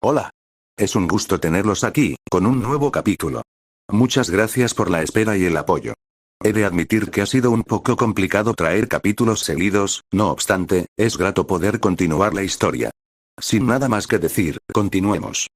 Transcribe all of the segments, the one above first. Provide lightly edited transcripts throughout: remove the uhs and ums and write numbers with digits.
Hola. Es un gusto tenerlos aquí, con un nuevo capítulo. Muchas gracias por la espera y el apoyo. He de admitir que ha sido un poco complicado traer capítulos seguidos, no obstante, es grato poder continuar la historia. Sin nada más que decir, continuemos.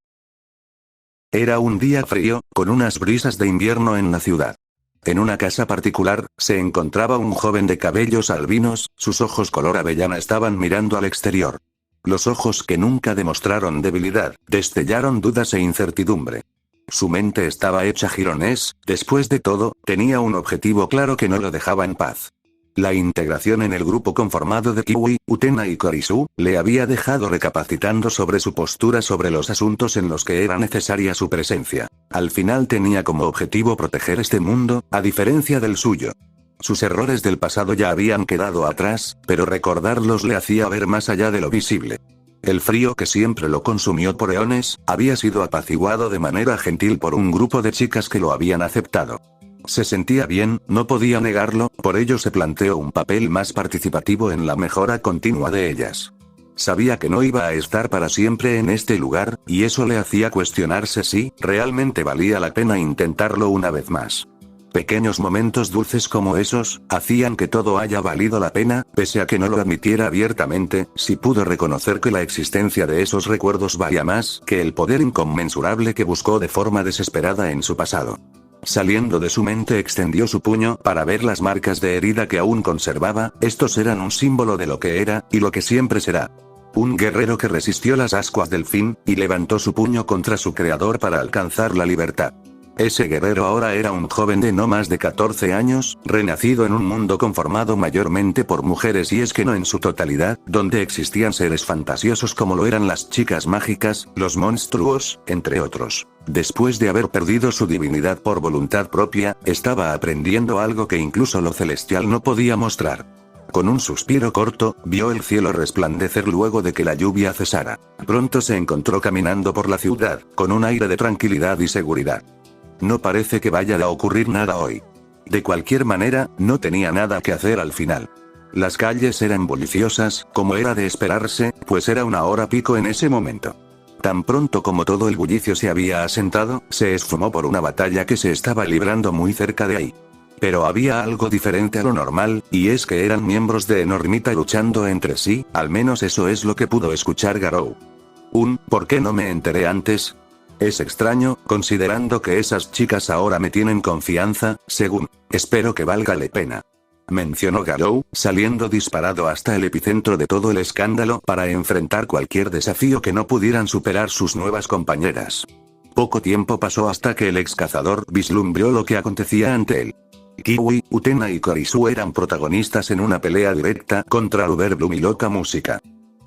Era un día frío, con unas brisas de invierno en la ciudad. En una casa particular, se encontraba un joven de cabellos albinos, sus ojos color avellana estaban mirando al exterior. Los ojos que nunca demostraron debilidad, destellaron dudas e incertidumbre. Su mente estaba hecha jirones, después de todo, tenía un objetivo claro que no lo dejaba en paz. La integración en el grupo conformado de Kiwi, Utena y Korisu, le había dejado recapacitando sobre su postura sobre los asuntos en los que era necesaria su presencia. Al final tenía como objetivo proteger este mundo, a diferencia del suyo. Sus errores del pasado ya habían quedado atrás, pero recordarlos le hacía ver más allá de lo visible. El frío que siempre lo consumió por eones, había sido apaciguado de manera gentil por un grupo de chicas que lo habían aceptado. Se sentía bien, no podía negarlo, por ello se planteó un papel más participativo en la mejora continua de ellas. Sabía que no iba a estar para siempre en este lugar, y eso le hacía cuestionarse si, realmente valía la pena intentarlo una vez más. Pequeños momentos dulces como esos, hacían que todo haya valido la pena, pese a que no lo admitiera abiertamente, si pudo reconocer que la existencia de esos recuerdos valía más que el poder inconmensurable que buscó de forma desesperada en su pasado. Saliendo de su mente extendió su puño para ver las marcas de herida que aún conservaba, estos eran un símbolo de lo que era, y lo que siempre será. Un guerrero que resistió las ascuas del fin, y levantó su puño contra su creador para alcanzar la libertad. Ese guerrero ahora era un joven de no más de 14 años, renacido en un mundo conformado mayormente por mujeres y es que no en su totalidad, donde existían seres fantasiosos como lo eran las chicas mágicas, los monstruos, entre otros. Después de haber perdido su divinidad por voluntad propia, estaba aprendiendo algo que incluso lo celestial no podía mostrar. Con un suspiro corto, vio el cielo resplandecer luego de que la lluvia cesara. Pronto se encontró caminando por la ciudad, con un aire de tranquilidad y seguridad. No parece que vaya a ocurrir nada hoy. De cualquier manera, no tenía nada que hacer al final. Las calles eran bulliciosas, como era de esperarse, pues era una hora pico en ese momento. Tan pronto como todo el bullicio se había asentado, se esfumó por una batalla que se estaba librando muy cerca de ahí. Pero había algo diferente a lo normal, y es que eran miembros de Enormita luchando entre sí, al menos eso es lo que pudo escuchar Garou. ¿Por qué no me enteré antes? Es extraño, considerando que esas chicas ahora me tienen confianza, según. Espero que valga la pena. Mencionó Garou, saliendo disparado hasta el epicentro de todo el escándalo para enfrentar cualquier desafío que no pudieran superar sus nuevas compañeras. Poco tiempo pasó hasta que el ex cazador vislumbró lo que acontecía ante él. Kiwi, Utena y Korisu eran protagonistas en una pelea directa contra Uberbloom y Loca Música.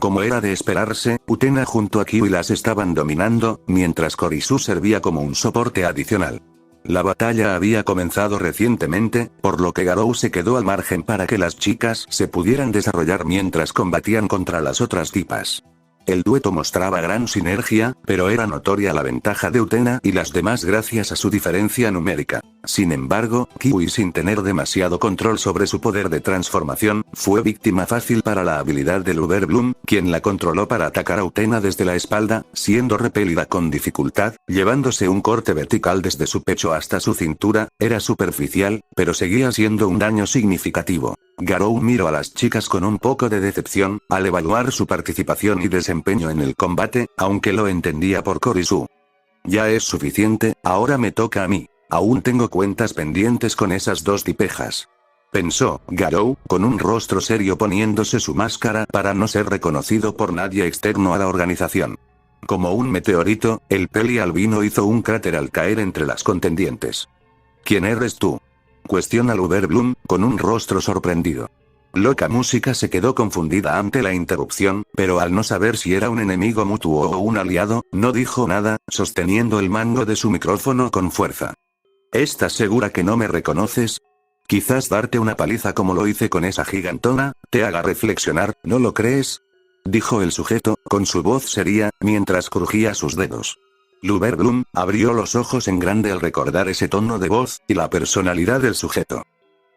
Como era de esperarse, Utena junto a Kiwi las estaban dominando, mientras Korisu servía como un soporte adicional. La batalla había comenzado recientemente, por lo que Garou se quedó al margen para que las chicas se pudieran desarrollar mientras combatían contra las otras tipas. El dueto mostraba gran sinergia, pero era notoria la ventaja de Utena y las demás gracias a su diferencia numérica. Sin embargo, Kiwi, sin tener demasiado control sobre su poder de transformación, fue víctima fácil para la habilidad del Uberbloom, quien la controló para atacar a Utena desde la espalda, siendo repelida con dificultad, llevándose un corte vertical desde su pecho hasta su cintura. Era superficial, pero seguía siendo un daño significativo. Garou miró a las chicas con un poco de decepción, al evaluar su participación y desempeño en el combate, aunque lo entendía por Korisu. Ya es suficiente, ahora me toca a mí. Aún tengo cuentas pendientes con esas dos tipejas. Pensó Garou, con un rostro serio poniéndose su máscara para no ser reconocido por nadie externo a la organización. Como un meteorito, el peli albino hizo un cráter al caer entre las contendientes. ¿Quién eres tú? Cuestiona Uberbloom, con un rostro sorprendido. Loca Música se quedó confundida ante la interrupción, pero al no saber si era un enemigo mutuo o un aliado, no dijo nada, sosteniendo el mango de su micrófono con fuerza. ¿Estás segura que no me reconoces? Quizás darte una paliza como lo hice con esa gigantona, te haga reflexionar, ¿no lo crees? Dijo el sujeto, con su voz seria, mientras crujía sus dedos. Uberbloom abrió los ojos en grande al recordar ese tono de voz, y la personalidad del sujeto.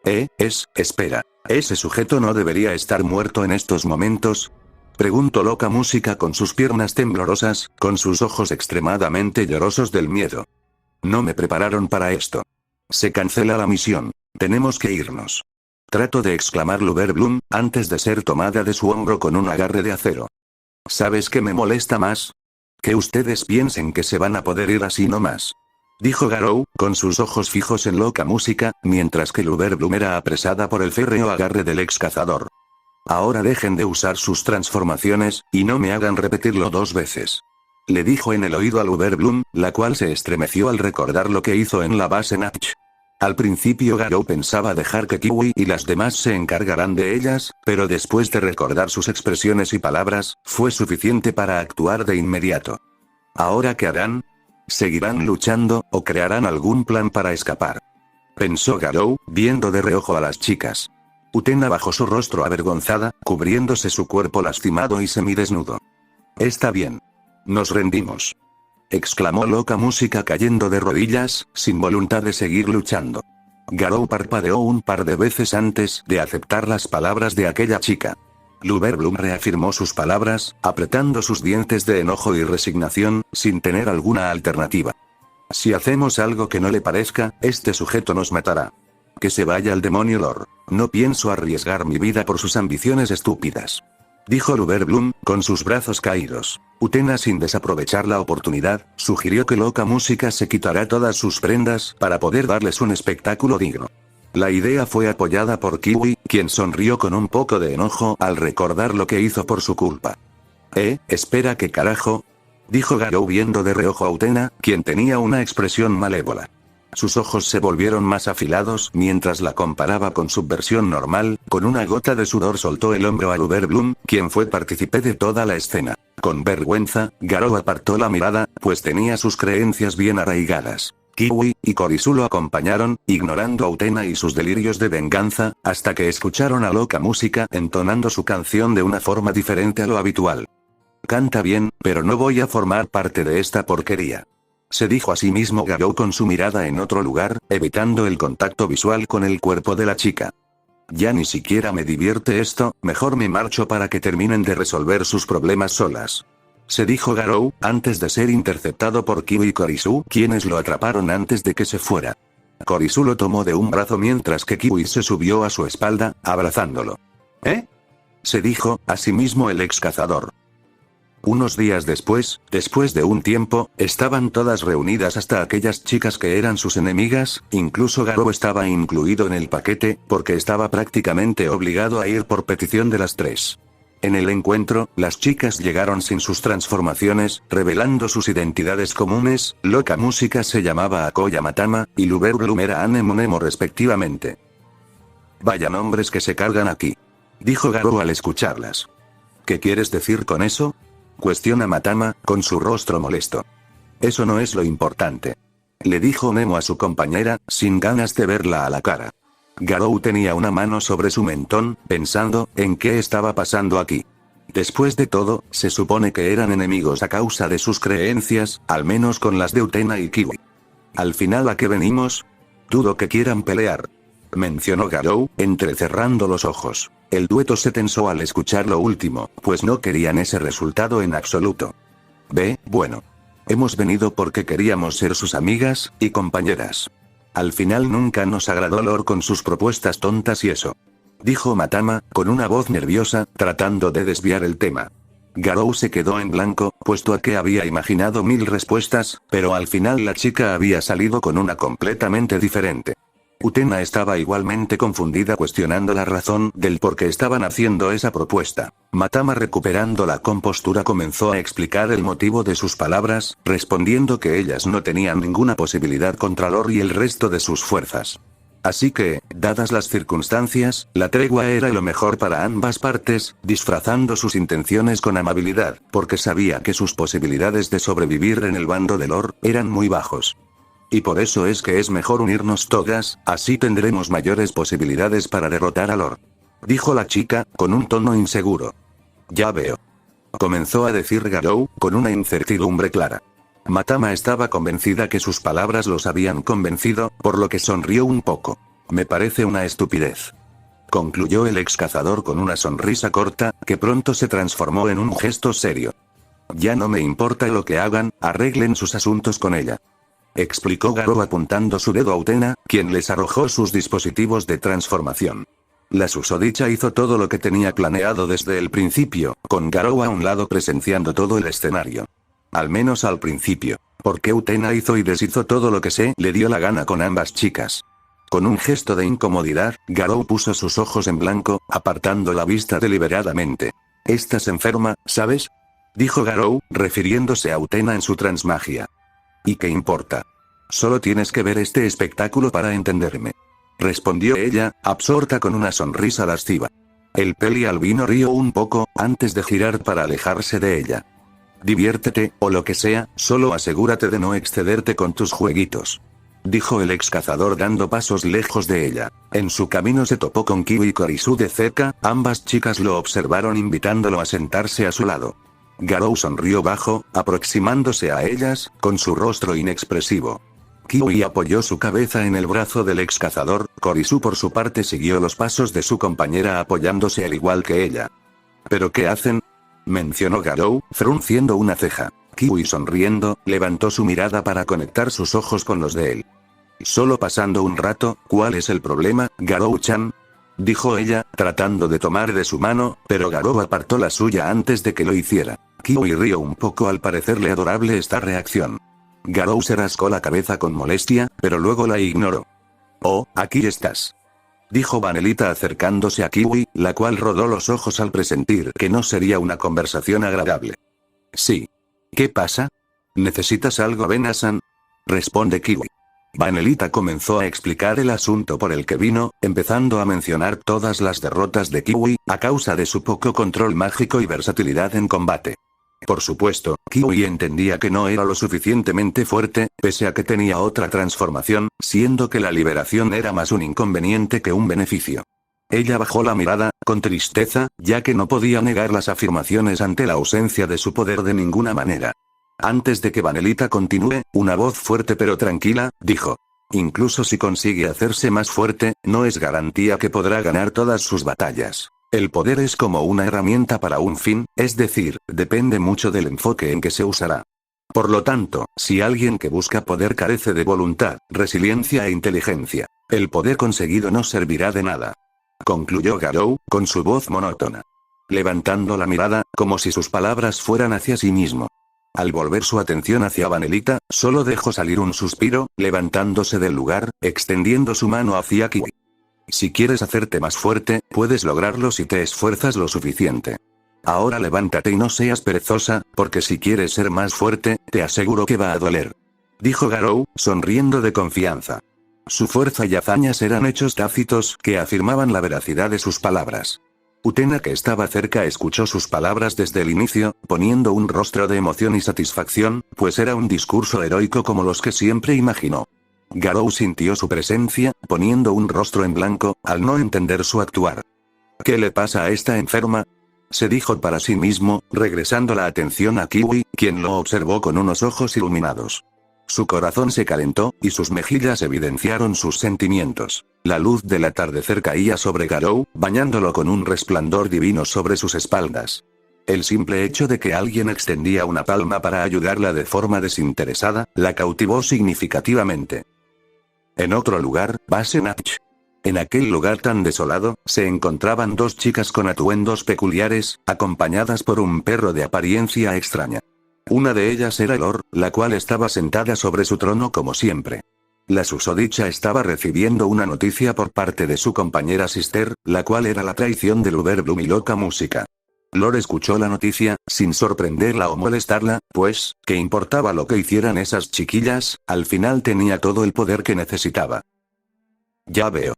Espera. ¿Ese sujeto no debería estar muerto en estos momentos? Preguntó Loca Música con sus piernas temblorosas, con sus ojos extremadamente llorosos del miedo. No me prepararon para esto. Se cancela la misión. Tenemos que irnos. Trató de exclamar Luberbloom, antes de ser tomada de su hombro con un agarre de acero. ¿Sabes qué me molesta más? Que ustedes piensen que se van a poder ir así nomás. Dijo Garou, con sus ojos fijos en Loca Música, mientras que Luberbloom era apresada por el férreo agarre del ex cazador. Ahora dejen de usar sus transformaciones, y no me hagan repetirlo 2 veces. Le dijo en el oído a Luberbloom, la cual se estremeció al recordar lo que hizo en la base Natch. Al principio Garou pensaba dejar que Kiwi y las demás se encargaran de ellas, pero después de recordar sus expresiones y palabras, fue suficiente para actuar de inmediato. ¿Ahora qué harán? ¿Seguirán luchando, o crearán algún plan para escapar? Pensó Garou, viendo de reojo a las chicas. Utena bajó su rostro avergonzada, cubriéndose su cuerpo lastimado y semidesnudo. Está bien. Nos rendimos. Exclamó Loca Música cayendo de rodillas, sin voluntad de seguir luchando. Garou parpadeó un par de veces antes de aceptar las palabras de aquella chica. Luberbloom reafirmó sus palabras, apretando sus dientes de enojo y resignación, sin tener alguna alternativa. Si hacemos algo que no le parezca, este sujeto nos matará. Que se vaya al demonio Lord. No pienso arriesgar mi vida por sus ambiciones estúpidas. Dijo Luberbloom, con sus brazos caídos. Utena, sin desaprovechar la oportunidad, sugirió que Loca Música se quitará todas sus prendas para poder darles un espectáculo digno. La idea fue apoyada por Kiwi, quien sonrió con un poco de enojo al recordar lo que hizo por su culpa. Espera, ¿qué carajo? Dijo Garou viendo de reojo a Utena, quien tenía una expresión malévola. Sus ojos se volvieron más afilados mientras la comparaba con su versión normal, con una gota de sudor soltó el hombro a Luberbloom, quien fue partícipe de toda la escena. Con vergüenza, Garou apartó la mirada, pues tenía sus creencias bien arraigadas. Kiwi y Korisu lo acompañaron, ignorando a Utena y sus delirios de venganza, hasta que escucharon a Loca Música entonando su canción de una forma diferente a lo habitual. Canta bien, pero no voy a formar parte de esta porquería. Se dijo a sí mismo Garou con su mirada en otro lugar, evitando el contacto visual con el cuerpo de la chica. Ya ni siquiera me divierte esto, mejor me marcho para que terminen de resolver sus problemas solas. Se dijo Garou, antes de ser interceptado por Kiwi y Korisu, quienes lo atraparon antes de que se fuera. Korisu lo tomó de un brazo mientras que Kiwi se subió a su espalda, abrazándolo. Se dijo a sí mismo el ex cazador. Unos días después de un tiempo, estaban todas reunidas hasta aquellas chicas que eran sus enemigas, incluso Garou estaba incluido en el paquete, porque estaba prácticamente obligado a ir por petición de las 3. En el encuentro, las chicas llegaron sin sus transformaciones, revelando sus identidades comunes. Loca Música se llamaba Akoya Matama, y Luberbloom era Anemonemo respectivamente. Vaya nombres que se cargan aquí. Dijo Garou al escucharlas. ¿Qué quieres decir con eso? Cuestiona Matama, con su rostro molesto. Eso no es lo importante. Le dijo Nemo a su compañera, sin ganas de verla a la cara. Garou tenía una mano sobre su mentón, pensando en qué estaba pasando aquí. Después de todo, se supone que eran enemigos a causa de sus creencias, al menos con las de Utena y Kiwi. Al final, ¿a qué venimos? Dudo que quieran pelear. Mencionó Garou, entrecerrando los ojos. El dueto se tensó al escuchar lo último, pues no querían ese resultado en absoluto. Bueno. Hemos venido porque queríamos ser sus amigas y compañeras. Al final nunca nos agradó Lord con sus propuestas tontas y eso. Dijo Matama, con una voz nerviosa, tratando de desviar el tema. Garou se quedó en blanco, puesto a que había imaginado 1000 respuestas, pero al final la chica había salido con una completamente diferente. Utena estaba igualmente confundida, cuestionando la razón del por qué estaban haciendo esa propuesta. Matama, recuperando la compostura, comenzó a explicar el motivo de sus palabras, respondiendo que ellas no tenían ninguna posibilidad contra Lord y el resto de sus fuerzas. Así que, dadas las circunstancias, la tregua era lo mejor para ambas partes, disfrazando sus intenciones con amabilidad, porque sabía que sus posibilidades de sobrevivir en el bando de Lord eran muy bajos. Y por eso es que es mejor unirnos todas, así tendremos mayores posibilidades para derrotar a Lord. Dijo la chica, con un tono inseguro. Ya veo. Comenzó a decir Garou, con una incertidumbre clara. Matama estaba convencida que sus palabras los habían convencido, por lo que sonrió un poco. Me parece una estupidez. concluyó el ex cazador con una sonrisa corta, que pronto se transformó en un gesto serio. Ya no me importa lo que hagan, arreglen sus asuntos con ella. Explicó Garou apuntando su dedo a Utena, quien les arrojó sus dispositivos de transformación. La susodicha hizo todo lo que tenía planeado desde el principio, con Garou a un lado presenciando todo el escenario. Al menos al principio, porque Utena hizo y deshizo todo lo que se le dio la gana con ambas chicas. Con un gesto de incomodidad, Garou puso sus ojos en blanco, apartando la vista deliberadamente. «Estás enferma, ¿sabes?», dijo Garou, refiriéndose a Utena en su transmagia. «¿Y qué importa? Solo tienes que ver este espectáculo para entenderme», respondió ella, absorta con una sonrisa lasciva. El peli albino rió un poco, antes de girar para alejarse de ella. «Diviértete, o lo que sea, solo asegúrate de no excederte con tus jueguitos», dijo el ex cazador dando pasos lejos de ella. En su camino se topó con Kiwi y Korisu de cerca, ambas chicas lo observaron invitándolo a sentarse a su lado. Garou sonrió bajo, aproximándose a ellas, con su rostro inexpresivo. Kiwi apoyó su cabeza en el brazo del ex cazador, Korisu por su parte siguió los pasos de su compañera apoyándose al igual que ella. ¿Pero qué hacen?, mencionó Garou, frunciendo una ceja. Kiwi sonriendo, levantó su mirada para conectar sus ojos con los de él. «Solo pasando un rato, ¿cuál es el problema, Garou-chan?», dijo ella, tratando de tomar de su mano, pero Garou apartó la suya antes de que lo hiciera. Kiwi rió un poco al parecerle adorable esta reacción. Garou se rascó la cabeza con molestia, pero luego la ignoró. «Oh, aquí estás», dijo Vanelita acercándose a Kiwi, la cual rodó los ojos al presentir que no sería una conversación agradable. «Sí. ¿Qué pasa? ¿Necesitas algo, Vena-san?», responde Kiwi. Vanelita comenzó a explicar el asunto por el que vino, empezando a mencionar todas las derrotas de Kiwi, a causa de su poco control mágico y versatilidad en combate. Por supuesto, Kiwi entendía que no era lo suficientemente fuerte, pese a que tenía otra transformación, siendo que la liberación era más un inconveniente que un beneficio. Ella bajó la mirada, con tristeza, ya que no podía negar las afirmaciones ante la ausencia de su poder de ninguna manera. Antes de que Vanelita continúe, una voz fuerte pero tranquila, dijo. «Incluso si consigue hacerse más fuerte, no es garantía que podrá ganar todas sus batallas. El poder es como una herramienta para un fin, es decir, depende mucho del enfoque en que se usará. Por lo tanto, si alguien que busca poder carece de voluntad, resiliencia e inteligencia, el poder conseguido no servirá de nada», concluyó Garou, con su voz monótona. Levantando la mirada, como si sus palabras fueran hacia sí mismo. Al volver su atención hacia Vanelita, solo dejó salir un suspiro, levantándose del lugar, extendiendo su mano hacia Kiwi. «Si quieres hacerte más fuerte, puedes lograrlo si te esfuerzas lo suficiente. Ahora levántate y no seas perezosa, porque si quieres ser más fuerte, te aseguro que va a doler», dijo Garou, sonriendo de confianza. Su fuerza y hazañas eran hechos tácitos que afirmaban la veracidad de sus palabras. Utena, que estaba cerca, escuchó sus palabras desde el inicio, poniendo un rostro de emoción y satisfacción, pues era un discurso heroico como los que siempre imaginó. Garou sintió su presencia, poniendo un rostro en blanco, al no entender su actuar. «¿Qué le pasa a esta enferma?», se dijo para sí mismo, regresando la atención a Kiwi, quien lo observó con unos ojos iluminados. Su corazón se calentó, y sus mejillas evidenciaron sus sentimientos. La luz del atardecer caía sobre Garou, bañándolo con un resplandor divino sobre sus espaldas. El simple hecho de que alguien extendía una palma para ayudarla de forma desinteresada, la cautivó significativamente. En otro lugar, Base Natch. En aquel lugar tan desolado, se encontraban dos chicas con atuendos peculiares, acompañadas por un perro de apariencia extraña. Una de ellas era Elor, la cual estaba sentada sobre su trono como siempre. La susodicha estaba recibiendo una noticia por parte de su compañera Sister, la cual era la traición del Uberbloom y loca música. Lor escuchó la noticia, sin sorprenderla o molestarla, pues, ¿qué importaba lo que hicieran esas chiquillas? Al final tenía todo el poder que necesitaba. «Ya veo.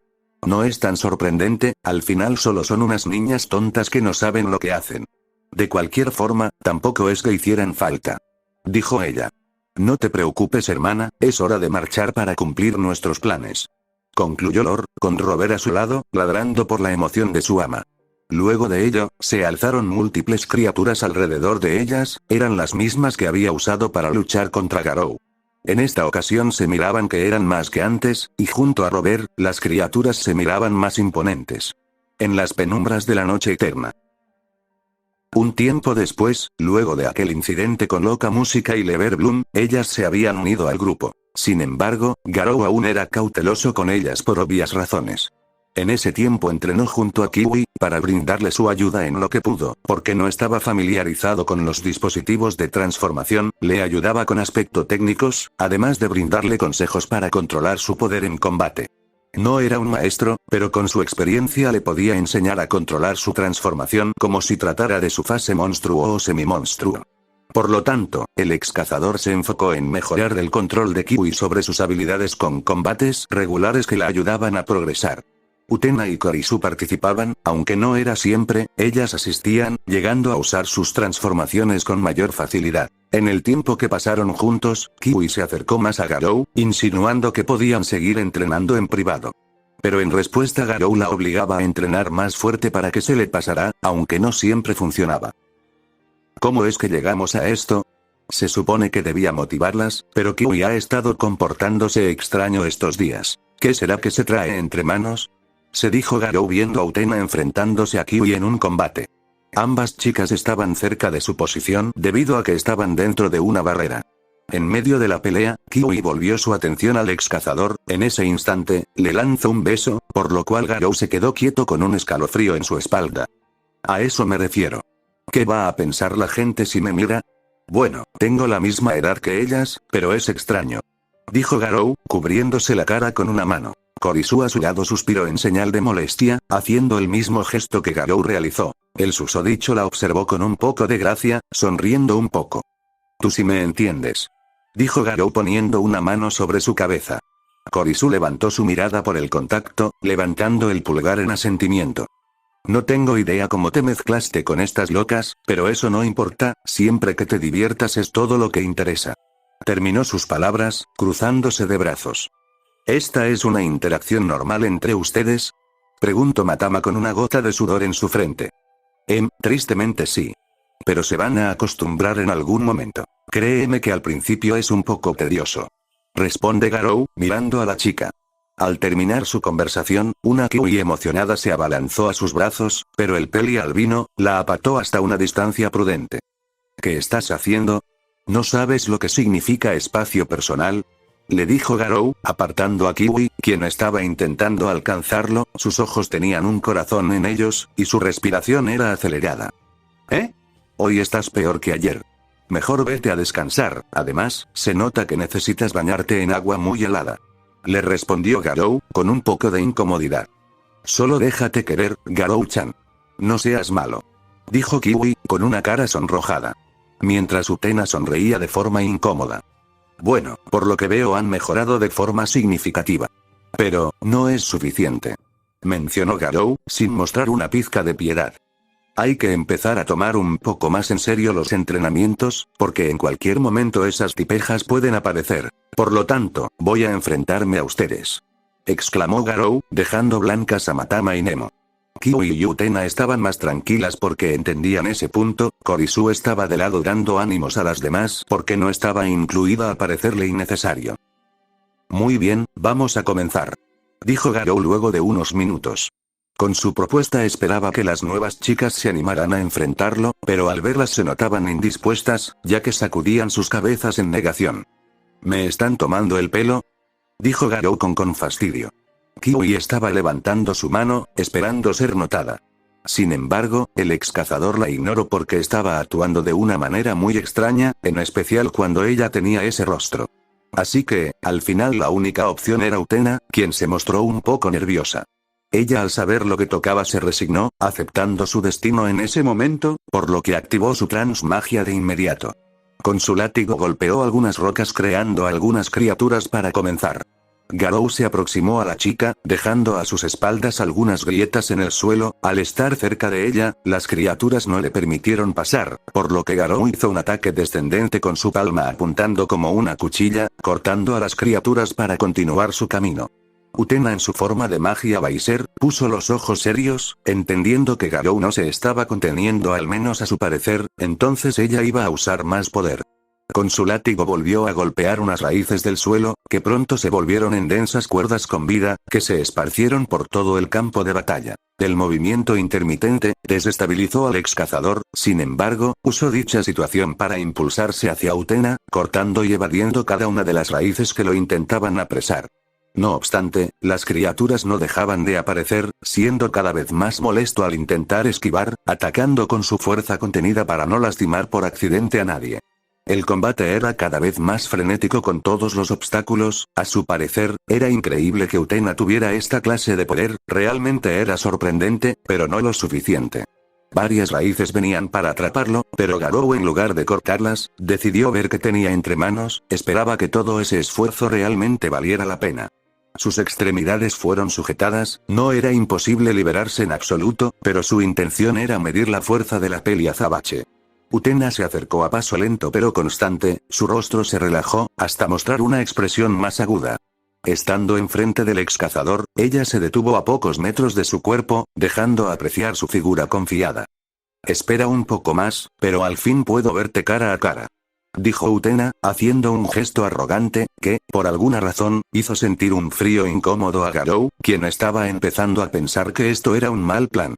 No es tan sorprendente, al final solo son unas niñas tontas que no saben lo que hacen. De cualquier forma, tampoco es que hicieran falta», dijo ella. «No te preocupes, hermana, es hora de marchar para cumplir nuestros planes», concluyó Lor, con Robert a su lado, ladrando por la emoción de su ama. Luego de ello, se alzaron múltiples criaturas alrededor de ellas, eran las mismas que había usado para luchar contra Garou. En esta ocasión se miraban que eran más que antes, y junto a Robert, las criaturas se miraban más imponentes. En las penumbras de la noche eterna. Un tiempo después, luego de aquel incidente con Loca Música y Lever Bloom, ellas se habían unido al grupo. Sin embargo, Garou aún era cauteloso con ellas por obvias razones. En ese tiempo entrenó junto a Kiwi, para brindarle su ayuda en lo que pudo, porque no estaba familiarizado con los dispositivos de transformación, le ayudaba con aspectos técnicos, además de brindarle consejos para controlar su poder en combate. No era un maestro, pero con su experiencia le podía enseñar a controlar su transformación como si tratara de su fase monstruo o semi-monstruo. Por lo tanto, el ex cazador se enfocó en mejorar el control de Kiwi sobre sus habilidades con combates regulares que la ayudaban a progresar. Utena y Korisu participaban, aunque no era siempre, ellas asistían, llegando a usar sus transformaciones con mayor facilidad. En el tiempo que pasaron juntos, Kiwi se acercó más a Garou, insinuando que podían seguir entrenando en privado. Pero en respuesta Garou la obligaba a entrenar más fuerte para que se le pasara, aunque no siempre funcionaba. ¿Cómo es que llegamos a esto? Se supone que debía motivarlas, pero Kiwi ha estado comportándose extraño estos días. ¿Qué será que se trae entre manos? Se dijo Garou viendo a Utena enfrentándose a Kiwi en un combate. Ambas chicas estaban cerca de su posición debido a que estaban dentro de una barrera. En medio de la pelea, Kiwi volvió su atención al ex cazador, en ese instante, le lanzó un beso, por lo cual Garou se quedó quieto con un escalofrío en su espalda. A eso me refiero. ¿Qué va a pensar la gente si me mira? Bueno, tengo la misma edad que ellas, pero es extraño. Dijo Garou, cubriéndose la cara con una mano. Korisu a su lado suspiró en señal de molestia, haciendo el mismo gesto que Garou realizó. El susodicho la observó con un poco de gracia, sonriendo un poco. Tú sí me entiendes. Dijo Garou poniendo una mano sobre su cabeza. Korisu levantó su mirada por el contacto, levantando el pulgar en asentimiento. No tengo idea cómo te mezclaste con estas locas, pero eso no importa, siempre que te diviertas es todo lo que interesa. Terminó sus palabras, cruzándose de brazos. ¿Esta es una interacción normal entre ustedes? Preguntó Matama con una gota de sudor en su frente. Tristemente sí. Pero se van a acostumbrar en algún momento. Créeme que al principio es un poco tedioso. Responde Garou, mirando a la chica. Al terminar su conversación, una Kiwi emocionada se abalanzó a sus brazos, pero el peli albino la apartó hasta una distancia prudente. ¿Qué estás haciendo? ¿No sabes lo que significa espacio personal? Le dijo Garou, apartando a Kiwi, quien estaba intentando alcanzarlo, sus ojos tenían un corazón en ellos, y su respiración era acelerada. Hoy estás peor que ayer. Mejor vete a descansar, además, se nota que necesitas bañarte en agua muy helada. Le respondió Garou, con un poco de incomodidad. Solo déjate querer, Garou-chan. No seas malo. Dijo Kiwi, con una cara sonrojada. Mientras Utena sonreía de forma incómoda. Bueno, por lo que veo han mejorado de forma significativa. Pero, no es suficiente. Mencionó Garou, sin mostrar una pizca de piedad. Hay que empezar a tomar un poco más en serio los entrenamientos, porque en cualquier momento esas tipejas pueden aparecer. Por lo tanto, voy a enfrentarme a ustedes. Exclamó Garou, dejando blancas a Matama y Nemo. Kiwi y Utena estaban más tranquilas porque entendían ese punto, Korisu estaba de lado dando ánimos a las demás porque no estaba incluida al parecerle innecesario. Muy bien, vamos a comenzar. Dijo Garou luego de unos minutos. Con su propuesta esperaba que las nuevas chicas se animaran a enfrentarlo, pero al verlas se notaban indispuestas, ya que sacudían sus cabezas en negación. ¿Me están tomando el pelo? Dijo Garou con fastidio. Kiwi estaba levantando su mano, esperando ser notada. Sin embargo, el ex cazador la ignoró porque estaba actuando de una manera muy extraña, en especial cuando ella tenía ese rostro. Así que, al final la única opción era Utena, quien se mostró un poco nerviosa. Ella al saber lo que tocaba se resignó, aceptando su destino en ese momento, por lo que activó su transmagia de inmediato. Con su látigo golpeó algunas rocas creando algunas criaturas para comenzar. Garou se aproximó a la chica, dejando a sus espaldas algunas grietas en el suelo, al estar cerca de ella, las criaturas no le permitieron pasar, por lo que Garou hizo un ataque descendente con su palma apuntando como una cuchilla, cortando a las criaturas para continuar su camino. Utena en su forma de magia Baiser, puso los ojos serios, entendiendo que Garou no se estaba conteniendo al menos a su parecer, entonces ella iba a usar más poder. Con su látigo volvió a golpear unas raíces del suelo, que pronto se volvieron en densas cuerdas con vida, que se esparcieron por todo el campo de batalla. El movimiento intermitente desestabilizó al ex cazador, sin embargo, usó dicha situación para impulsarse hacia Utena, cortando y evadiendo cada una de las raíces que lo intentaban apresar. No obstante, las criaturas no dejaban de aparecer, siendo cada vez más molesto al intentar esquivar, atacando con su fuerza contenida para no lastimar por accidente a nadie. El combate era cada vez más frenético con todos los obstáculos, a su parecer, era increíble que Utena tuviera esta clase de poder, realmente era sorprendente, pero no lo suficiente. Varias raíces venían para atraparlo, pero Garou en lugar de cortarlas, decidió ver qué tenía entre manos, esperaba que todo ese esfuerzo realmente valiera la pena. Sus extremidades fueron sujetadas, no era imposible liberarse en absoluto, pero su intención era medir la fuerza de la peli azabache. Utena se acercó a paso lento pero constante, su rostro se relajó, hasta mostrar una expresión más aguda. Estando enfrente del ex cazador, ella se detuvo a pocos metros de su cuerpo, dejando apreciar su figura confiada. Espera un poco más, pero al fin puedo verte cara a cara. Dijo Utena, haciendo un gesto arrogante, que, por alguna razón, hizo sentir un frío incómodo a Garou, quien estaba empezando a pensar que esto era un mal plan.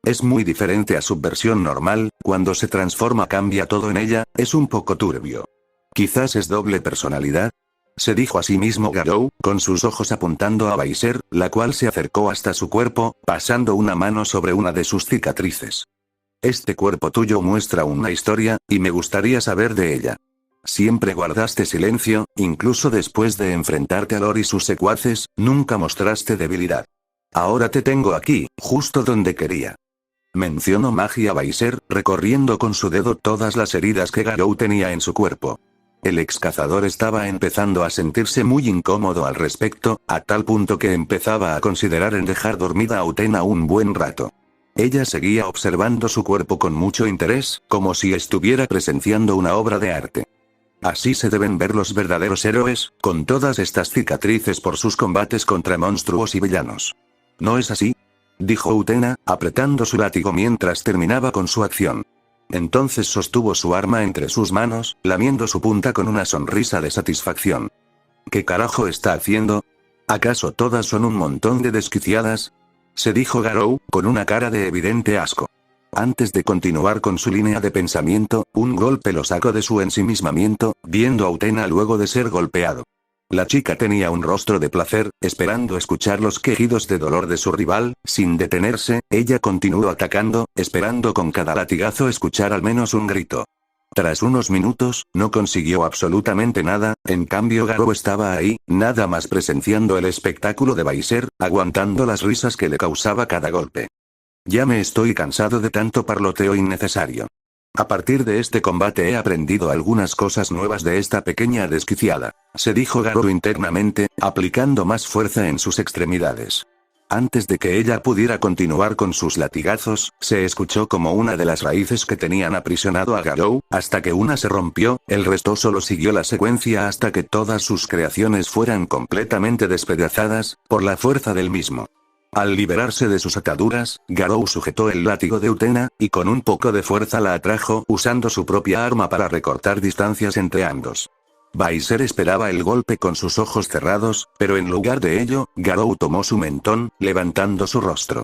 Es muy diferente a su versión normal, cuando se transforma cambia todo en ella, es un poco turbio. Quizás es doble personalidad. Se dijo a sí mismo Garou, con sus ojos apuntando a Baiser, la cual se acercó hasta su cuerpo, pasando una mano sobre una de sus cicatrices. Este cuerpo tuyo muestra una historia, y me gustaría saber de ella. Siempre guardaste silencio, incluso después de enfrentarte a Lord y sus secuaces, nunca mostraste debilidad. Ahora te tengo aquí, justo donde quería. Mencionó Magia Baiser, recorriendo con su dedo todas las heridas que Garou tenía en su cuerpo. El ex cazador estaba empezando a sentirse muy incómodo al respecto, a tal punto que empezaba a considerar en dejar dormida a Utena un buen rato. Ella seguía observando su cuerpo con mucho interés, como si estuviera presenciando una obra de arte. Así se deben ver los verdaderos héroes, con todas estas cicatrices por sus combates contra monstruos y villanos. ¿No es así?, dijo Utena, apretando su látigo mientras terminaba con su acción. Entonces sostuvo su arma entre sus manos, lamiendo su punta con una sonrisa de satisfacción. ¿Qué carajo está haciendo? ¿Acaso todas son un montón de desquiciadas?, se dijo Garou, con una cara de evidente asco. Antes de continuar con su línea de pensamiento, un golpe lo sacó de su ensimismamiento, viendo a Utena luego de ser golpeado. La chica tenía un rostro de placer, esperando escuchar los quejidos de dolor de su rival, sin detenerse, ella continuó atacando, esperando con cada latigazo escuchar al menos un grito. Tras unos minutos, no consiguió absolutamente nada, en cambio Garou estaba ahí, nada más presenciando el espectáculo de Baiser, aguantando las risas que le causaba cada golpe. Ya me estoy cansado de tanto parloteo innecesario. A partir de este combate he aprendido algunas cosas nuevas de esta pequeña desquiciada, se dijo Garou internamente, aplicando más fuerza en sus extremidades. Antes de que ella pudiera continuar con sus latigazos, se escuchó como una de las raíces que tenían aprisionado a Garou, hasta que una se rompió, el resto solo siguió la secuencia hasta que todas sus creaciones fueran completamente despedazadas, por la fuerza del mismo. Al liberarse de sus ataduras, Garou sujetó el látigo de Utena, y con un poco de fuerza la atrajo, usando su propia arma para recortar distancias entre ambos. Baiser esperaba el golpe con sus ojos cerrados, pero en lugar de ello, Garou tomó su mentón, levantando su rostro.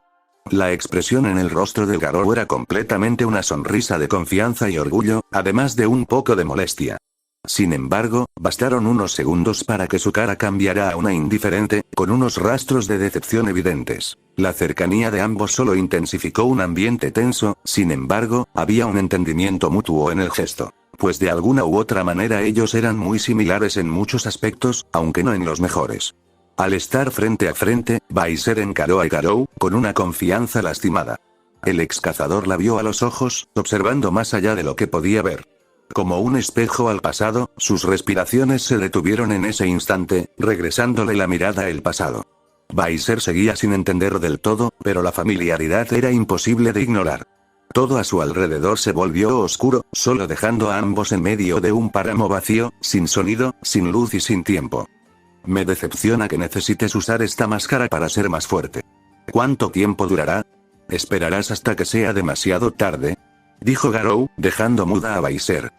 La expresión en el rostro de Garou era completamente una sonrisa de confianza y orgullo, además de un poco de molestia. Sin embargo, bastaron unos segundos para que su cara cambiara a una indiferente, con unos rastros de decepción evidentes. La cercanía de ambos solo intensificó un ambiente tenso, sin embargo, había un entendimiento mutuo en el gesto. Pues de alguna u otra manera ellos eran muy similares en muchos aspectos, aunque no en los mejores. Al estar frente a frente, Baiser encaró a Garou, con una confianza lastimada. El ex cazador la vio a los ojos, observando más allá de lo que podía ver. Como un espejo al pasado, sus respiraciones se detuvieron en ese instante, regresándole la mirada al pasado. Baiser seguía sin entender del todo, pero la familiaridad era imposible de ignorar. Todo a su alrededor se volvió oscuro, solo dejando a ambos en medio de un páramo vacío, sin sonido, sin luz y sin tiempo. Me decepciona que necesites usar esta máscara para ser más fuerte. ¿Cuánto tiempo durará? ¿Esperarás hasta que sea demasiado tarde?, dijo Garou, dejando muda a Baiser.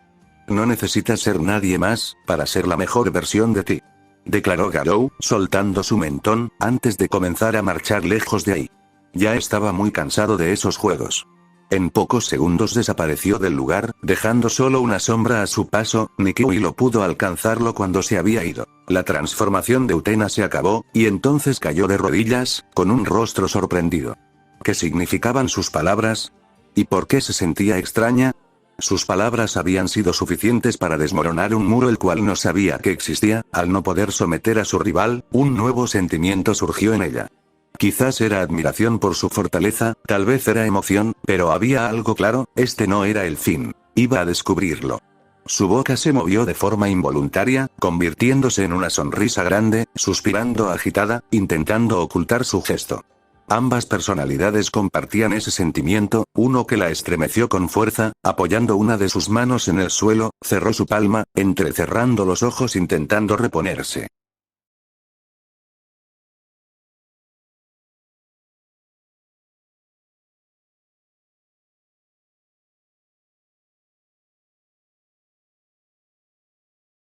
No necesitas ser nadie más, para ser la mejor versión de ti. Declaró Garou, soltando su mentón, antes de comenzar a marchar lejos de ahí. Ya estaba muy cansado de esos juegos. En pocos segundos desapareció del lugar, dejando solo una sombra a su paso. Nikki lo pudo alcanzarlo cuando se había ido. La transformación de Utena se acabó, y entonces cayó de rodillas, con un rostro sorprendido. ¿Qué significaban sus palabras? ¿Y por qué se sentía extraña? Sus palabras habían sido suficientes para desmoronar un muro el cual no sabía que existía. Al no poder someter a su rival, un nuevo sentimiento surgió en ella. Quizás era admiración por su fortaleza, tal vez era emoción, pero había algo claro, este no era el fin. Iba a descubrirlo. Su boca se movió de forma involuntaria, convirtiéndose en una sonrisa grande, suspirando agitada, intentando ocultar su gesto. Ambas personalidades compartían ese sentimiento, uno que la estremeció con fuerza, apoyando una de sus manos en el suelo, cerró su palma, entrecerrando los ojos intentando reponerse.